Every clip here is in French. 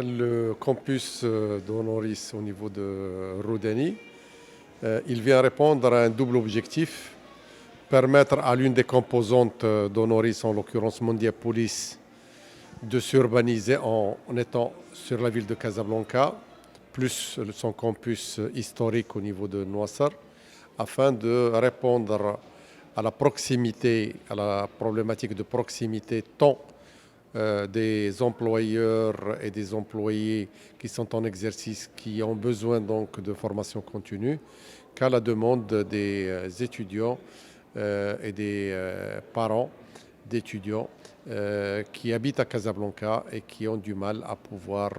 Le campus d'Honoris au niveau de Roudani, il vient répondre à un double objectif, permettre à l'une des composantes d'Honoris, en l'occurrence Mondiapolis, de s'urbaniser en étant sur la ville de Casablanca, plus son campus historique au niveau de Noissar, afin de répondre à la proximité, à la problématique de proximité tant des employeurs et des employés qui sont en exercice, qui ont besoin donc de formation continue, qu'à la demande des étudiants et des parents d'étudiants qui habitent à Casablanca et qui ont du mal à pouvoir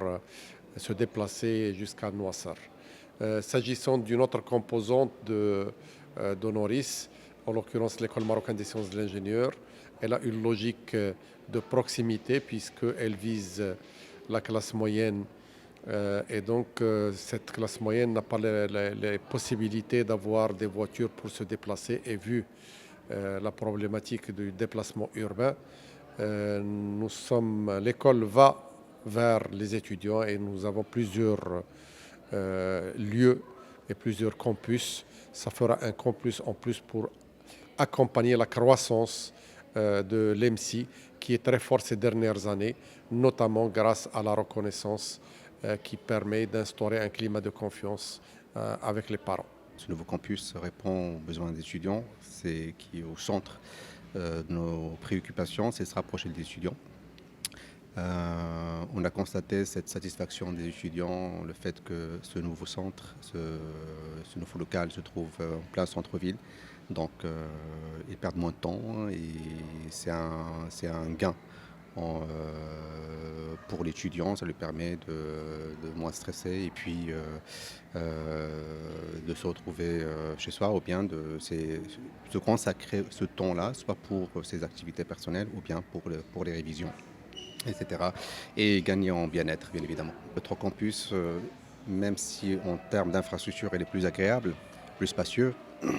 se déplacer jusqu'à Noissar. S'agissant d'une autre composante d'Honoris, en l'occurrence l'École marocaine des sciences de l'ingénieur, elle a une logique de proximité puisqu'elle vise la classe moyenne et donc cette classe moyenne n'a pas les possibilités d'avoir des voitures pour se déplacer et vu la problématique du déplacement urbain, l'école va vers les étudiants et nous avons plusieurs lieux et plusieurs campus. Ça fera un campus en plus pour accompagner la croissance de l'EMSI qui est très fort ces dernières années, notamment grâce à la reconnaissance qui permet d'instaurer un climat de confiance avec les parents. Ce nouveau campus répond aux besoins des étudiants, c'est qui est au centre de nos préoccupations, c'est de se rapprocher des étudiants. On a constaté cette satisfaction des étudiants, le fait que ce nouveau centre, ce nouveau local se trouve en plein centre-ville. Donc ils perdent moins de temps et c'est un gain pour l'étudiant. Ça lui permet de moins stresser et puis de se retrouver chez soi ou bien de se consacrer ce temps-là, soit pour ses activités personnelles ou bien pour les révisions, etc. Et gagner en bien-être, bien évidemment. Notre campus, même si en termes d'infrastructure, elle est plus agréable, plus spacieux,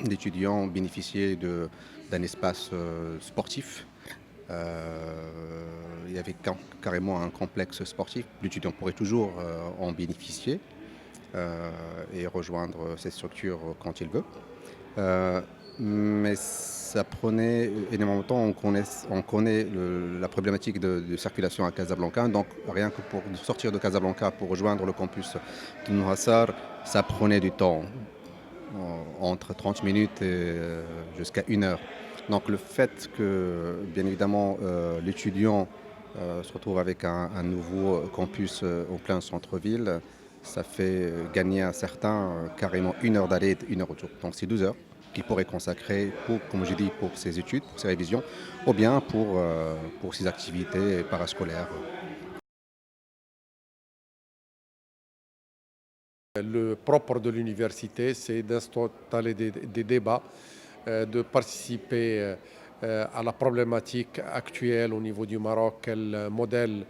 l'étudiant bénéficiait d'un espace sportif. Il y avait carrément un complexe sportif. L'étudiant pourrait toujours en bénéficier et rejoindre cette structure quand il veut. Mais ça prenait énormément de temps. On connaît la problématique de circulation à Casablanca. Donc rien que pour sortir de Casablanca pour rejoindre le campus de Noassar, ça prenait du temps, entre 30 minutes et jusqu'à 1 heure. Donc le fait que, bien évidemment, l'étudiant se retrouve avec un nouveau campus au plein centre-ville, ça fait gagner à certains carrément 1 heure d'aller et 1 heure retour. Donc c'est 12 heures qu'il pourrait consacrer, comme je dis, pour ses études, pour ses révisions, ou bien pour ses activités parascolaires. Le propre de l'université, c'est d'installer des débats, de participer à la problématique actuelle au niveau du Maroc, quel modèle,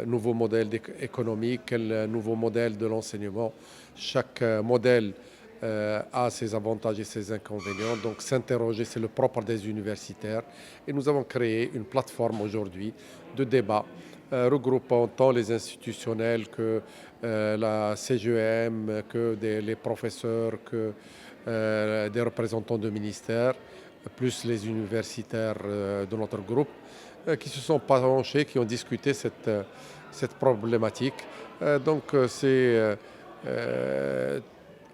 nouveau modèle économique, quel nouveau modèle de l'enseignement. Chaque modèle a ses avantages et ses inconvénients. Donc s'interroger, c'est le propre des universitaires. Et nous avons créé une plateforme aujourd'hui de débat regroupant tant les institutionnels que la CGEM, que les professeurs, que des représentants de ministères, plus les universitaires de notre groupe, qui se sont penchés, qui ont discuté cette problématique. Donc c'est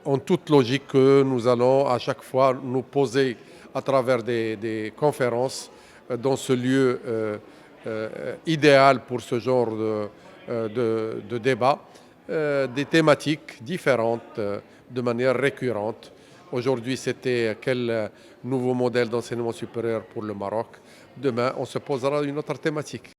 en toute logique que nous allons à chaque fois nous poser à travers des conférences dans ce lieu idéal pour ce genre de débat, des thématiques différentes de manière récurrente. Aujourd'hui, c'était quel nouveau modèle d'enseignement supérieur pour le Maroc. Demain, on se posera une autre thématique.